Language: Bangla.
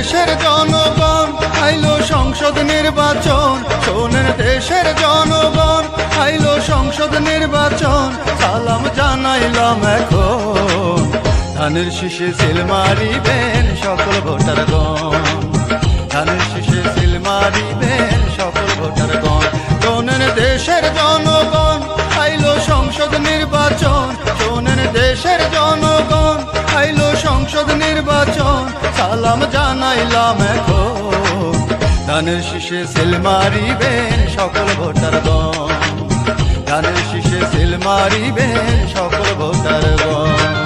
দেশের জনগণ আইলো সংসদ নির্বাচন, শোনেন দেশের জনগণ আইলো সংসদ নির্বাচন। সালাম জানাইলাম এখন, ধানের শীষে সিল মারিবেন সকল ভোটারগণ, ধানের শীষে সিল মারিবেন সকল ভোটারগণ। শোনেন দেশের জনগণ আইলো সংসদ নির্বাচন, শোনেন দেশের জনগণ আইলো সংসদ নির্বাচন। সালাম জানাইলাম এখন, ধানের শীষে সিল মারিবেন সকল ভোটারগণ, ধানের শীষে সিল মারিবেন সকল ভোটারগণ।